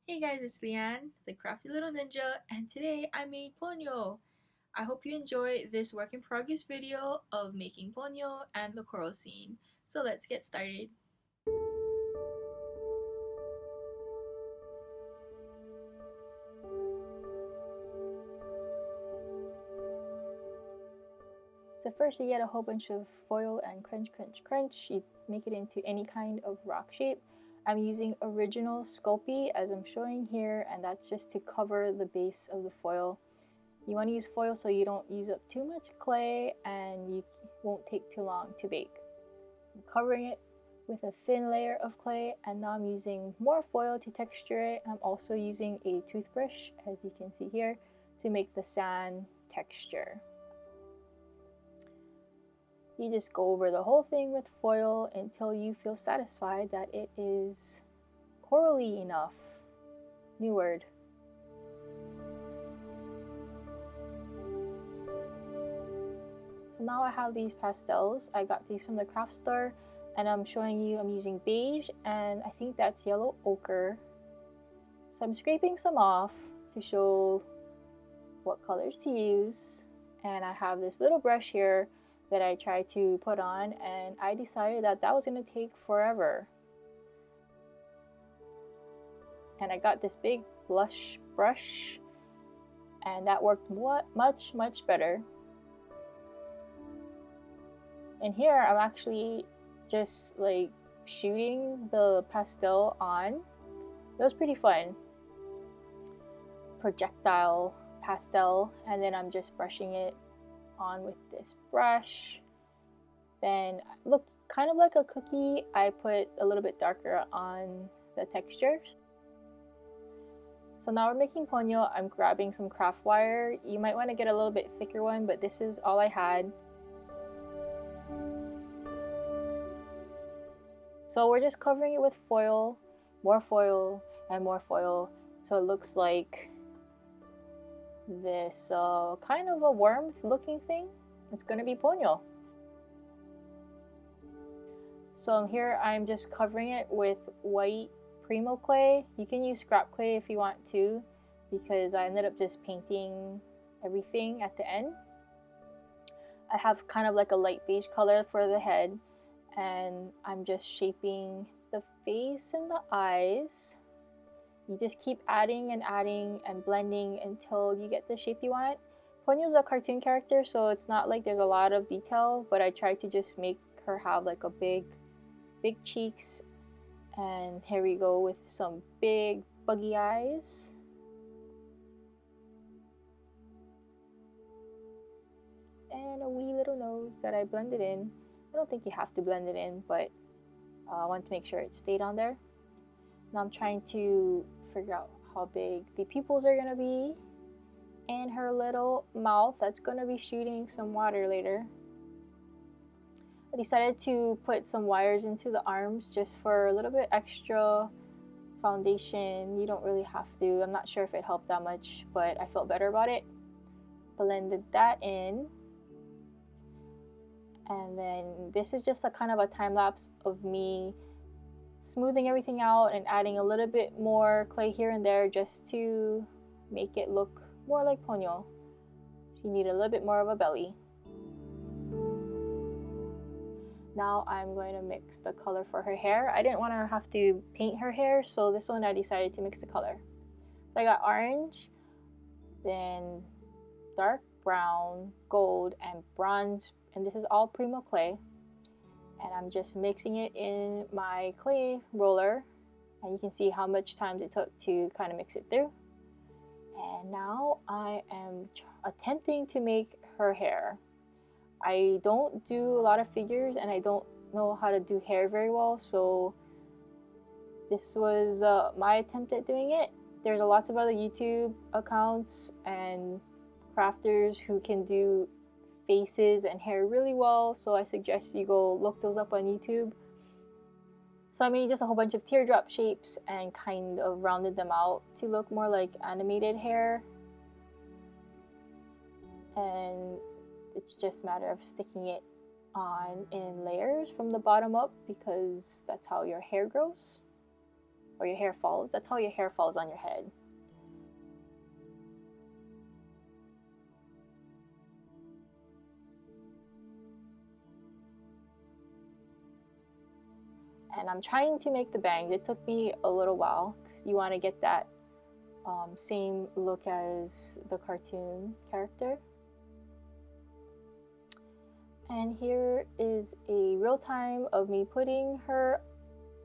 Hey guys, it's Leanne, the crafty little ninja, and today I made Ponyo. I hope you enjoy this work in progress video of making Ponyo and the coral scene. So let's get started. So first you get a whole bunch of foil and crunch crunch crunch. You make it into any kind of rock shape. I'm using original Sculpey as I'm showing here, and that's just to cover the base of the foil. You want to use foil so you don't use up too much clay and you won't take too long to bake. I'm covering it with a thin layer of clay, and now I'm using more foil to texture it. I'm also using a toothbrush, as you can see here, to make the sand texture. You just go over the whole thing with foil until you feel satisfied that it is corally enough. New word. So now I have these pastels. I got these from the craft store, and I'm showing you I'm using beige, and I think that's yellow ochre. So I'm scraping some off to show what colors to use, and I have this little brush here that I tried to put on, and I decided that that was going to take forever. And I got this big blush brush, and that worked much better. And here I'm actually just like shooting the pastel on. It was pretty fun. Projectile pastel, and then I'm just brushing it on with this brush. Then look, kind of like a cookie, I put a little bit darker on the textures. So now we're making Ponyo. I'm grabbing some craft wire. You might want to get a little bit thicker one, but this is all I had. So we're just covering it with foil, and more foil, so it looks like this kind of a worm looking thing. It's gonna be Ponyo. So here I'm just covering it with white Primo clay. You can use scrap clay if you want to, because I ended up just painting everything at the end. I have kind of like a light beige color for the head, and I'm just shaping the face and the eyes. You just keep adding and blending until you get the shape you want. Ponyo's a cartoon character, so it's not like there's a lot of detail, but I tried to just make her have like a big cheeks, and here we go with some big buggy eyes. And a wee little nose that I blended in. I don't think you have to blend it in, but I want to make sure it stayed on there. Now I'm trying to figure out how big the pupils are gonna be, and her little mouth that's gonna be shooting some water later. I decided to put some wires into the arms just for a little bit extra foundation. You don't really have to. I'm not sure if it helped that much, but I felt better about it. Blended that in. And then this is just a kind of a time lapse of me smoothing everything out and adding a little bit more clay here and there just to make it look more like Ponyo. So you need a little bit more of a belly. Now I'm going to mix the color for her hair. I didn't want to have to paint her hair, so this one I decided to mix the color. So I got orange, then dark brown, gold, and bronze, and this is all Primo clay. And I'm just mixing it in my clay roller, and you can see how much time it took to kind of mix it through. And now I am attempting to make her hair. I don't do a lot of figures, and I don't know how to do hair very well, so this was my attempt at doing it. There's lots of other YouTube accounts and crafters who can do faces and hair really well, so I suggest you go look those up on YouTube. So I made just a whole bunch of teardrop shapes and kind of rounded them out to look more like animated hair, and it's just a matter of sticking it on in layers from the bottom up, because that's how your hair grows. or your hair falls. That's how your hair falls on your head. And I'm trying to make the bangs. It took me a little while because you want to get that same look as the cartoon character. And here is a real time of me putting her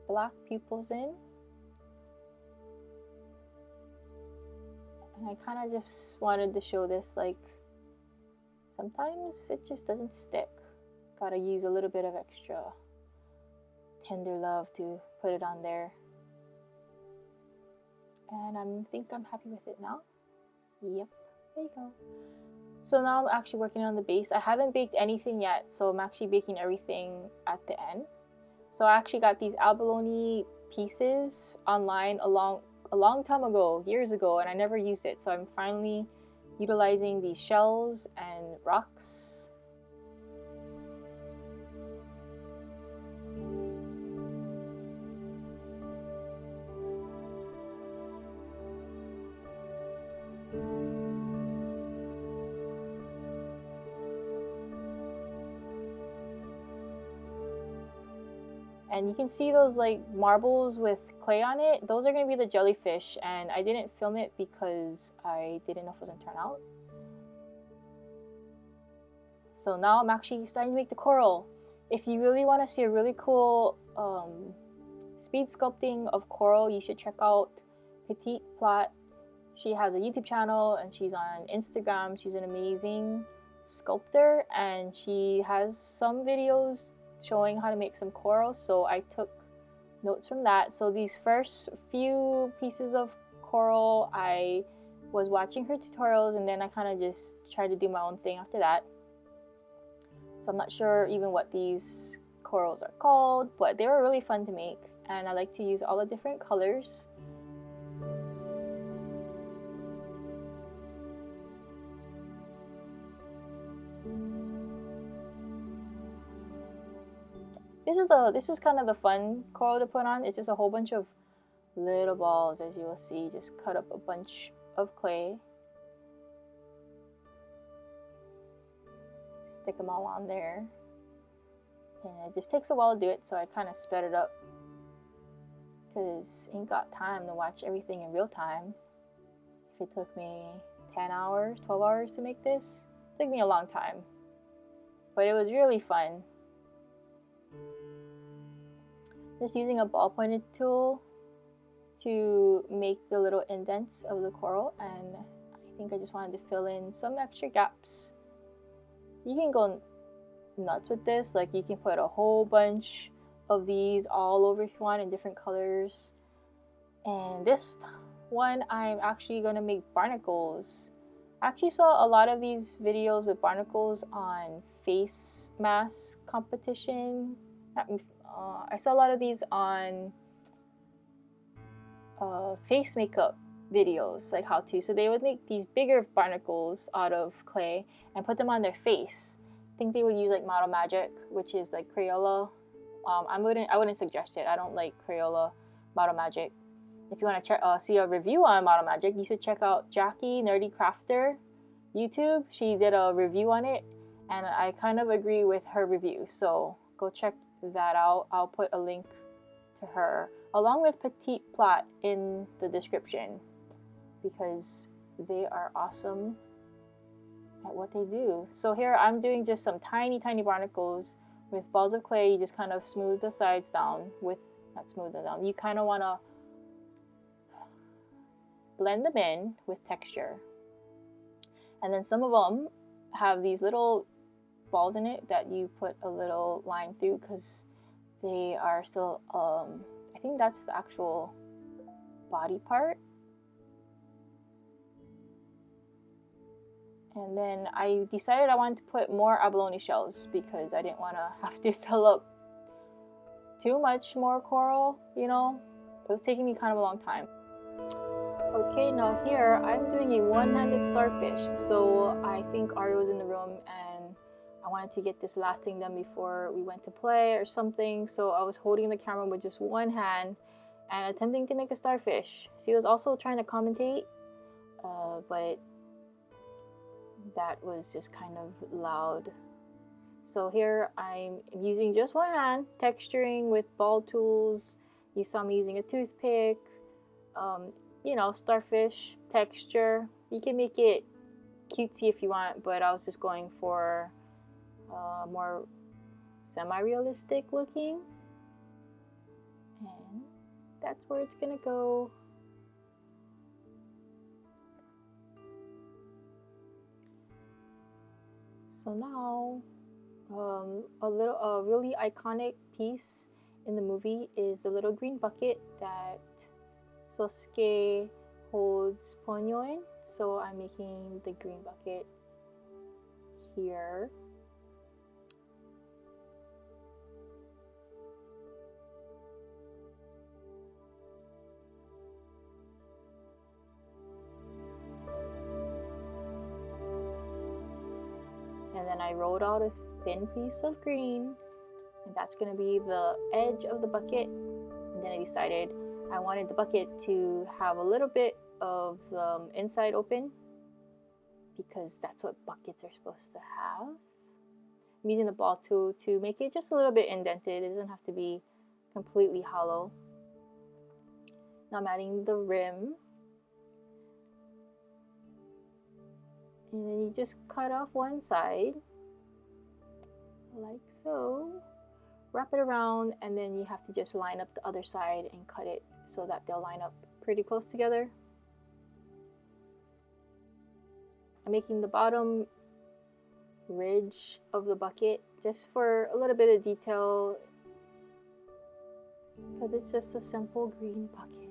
black pupils in. And I kind of just wanted to show this, like, sometimes it just doesn't stick. Gotta use a little bit of extra tender love to put it on there. And I think I'm happy with it now. Yep, there you go. So now I'm actually working on the base. I haven't baked anything yet, so I'm actually baking everything at the end. So I actually got these abalone pieces online a long time ago, years ago, and I never used it. So I'm finally utilizing these shells and rocks. And you can see those like marbles with clay on it. Those are going to be the jellyfish, and I didn't film it because I didn't know if it was going to turn out. So now I'm actually starting to make the coral. If you really want to see a really cool speed sculpting of coral, you should check out Petitplat. She has a YouTube channel and she's on Instagram. She's an amazing sculptor, and she has some videos showing how to make some coral, so I took notes from that. So these first few pieces of coral, I was watching her tutorials, and then I kind of just tried to do my own thing after that. So I'm not sure even what these corals are called, but they were really fun to make, and I like to use all the different colors. This is kind of the fun coral to put on. It's just a whole bunch of little balls, as you will see. Just cut up a bunch of clay, stick them all on there, and it just takes a while to do it, so I kind of sped it up because I ain't got time to watch everything in real time. If it took me 10 hours, 12 hours to make this, it took me a long time, but it was really fun. Just using a ball pointed tool to make the little indents of the coral, and I think I just wanted to fill in some extra gaps. You can go nuts with this, like you can put a whole bunch of these all over if you want in different colors. And this one I'm actually going to make barnacles. I actually saw a lot of these videos with barnacles on face mask competition. I saw a lot of these on face makeup videos, like how to. So they would make these bigger barnacles out of clay and put them on their face. I think they would use like Model Magic, which is like Crayola. I wouldn't suggest it. I don't like Crayola Model Magic. If you want to see a review on Model Magic, you should check out Jackie Nerdecrafter YouTube. She did a review on it, and I kind of agree with her review. So go check that out. I'll put a link to her along with Petitplat in the description because they are awesome at what they do. So here I'm doing just some tiny barnacles with balls of clay. You just kind of smooth the sides down with, not smooth them down, you kind of want to blend them in with texture. And then some of them have these little balls in it that you put a little line through because they are still I think that's the actual body part. And then I decided I wanted to put more abalone shells because I didn't want to have to fill up too much more coral, you know. It was taking me kind of a long time. Okay, now here I'm doing a one-handed starfish. So I think Ari was in the room and I wanted to get this last thing done before we went to play or something. So I was holding the camera with just one hand and attempting to make a starfish. She was also trying to commentate, but that was just kind of loud. So here I'm using just one hand, texturing with ball tools. You saw me using a toothpick. You know, starfish texture. You can make it cutesy if you want, but I was just going for more semi-realistic looking. And that's where it's gonna go. So now, a really iconic piece in the movie is the little green bucket that Sosuke holds Ponyo in. So I'm making the green bucket here. And then I rolled out a thin piece of green, and that's going to be the edge of the bucket. And then I decided I wanted the bucket to have a little bit of the inside open, because that's what buckets are supposed to have. I'm using the ball tool to make it just a little bit indented. It doesn't have to be completely hollow. Now I'm adding the rim. And then you just cut off one side, like so. Wrap it around, and then you have to just line up the other side and cut it so that they'll line up pretty close together. I'm making the bottom ridge of the bucket just for a little bit of detail, because it's just a simple green bucket.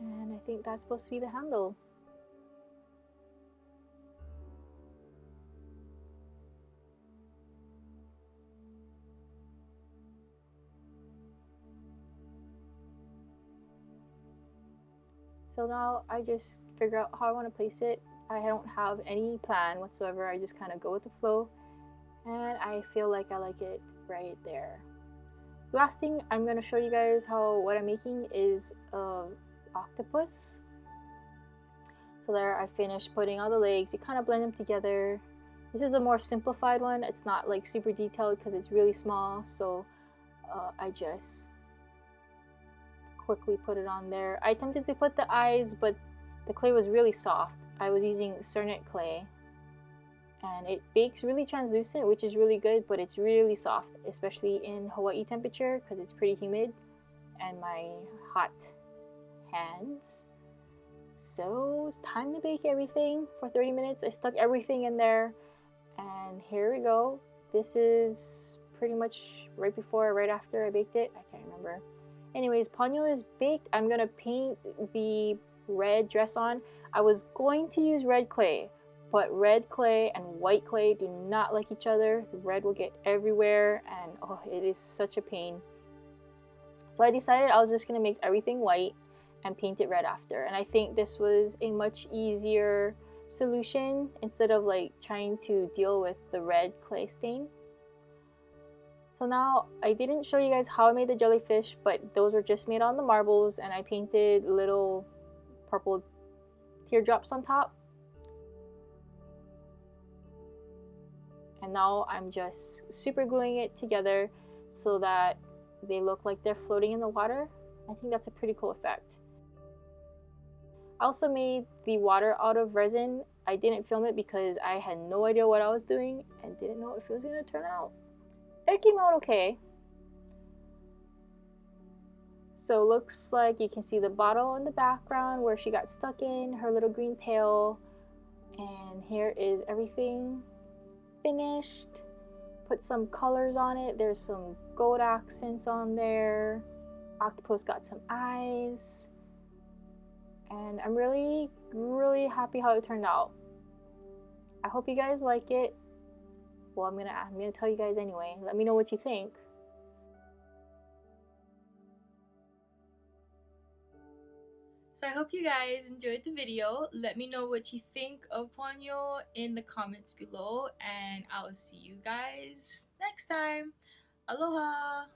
And I think that's supposed to be the handle. So now I just figure out how I want to place it. I don't have any plan whatsoever. I just kind of go with the flow, and I feel like I like it right there. Last thing I'm going to show you guys what I'm making is octopus. So there, I finished putting all the legs. You kind of blend them together. This is a more simplified one. It's not like super detailed because it's really small. So I just quickly put it on there. I attempted to put the eyes, but the clay was really soft. I was using Cernet clay, and it bakes really translucent, which is really good, but it's really soft, especially in Hawaii temperature because it's pretty humid and my hot hands. So it's time to bake everything for 30 minutes. I stuck everything in there, and here we go. This is pretty much right before or right after I baked it. I can't remember. Anyways, Ponyo is baked. I'm gonna paint the red dress on. I was going to use red clay, but red clay and white clay do not like each other. The red will get everywhere, and oh, it is such a pain. So I decided I was just gonna make everything white and paint it red after. And I think this was a much easier solution instead of like trying to deal with the red clay stain. So now, I didn't show you guys how I made the jellyfish, but those were just made on the marbles, and I painted little purple teardrops on top. And now I'm just super gluing it together so that they look like they're floating in the water. I think that's a pretty cool effect. I also made the water out of resin. I didn't film it because I had no idea what I was doing and didn't know if it was going to turn out. It came out okay. So looks like you can see the bottle in the background where she got stuck in, her little green pail. And here is everything finished. Put some colors on it. There's some gold accents on there. Octopus got some eyes. And I'm really, really happy how it turned out. I hope you guys like it. Well, I'm gonna tell you guys anyway. Let me know what you think. So I hope you guys enjoyed the video. Let me know what you think of Ponyo in the comments below, and I'll see you guys next time. Aloha!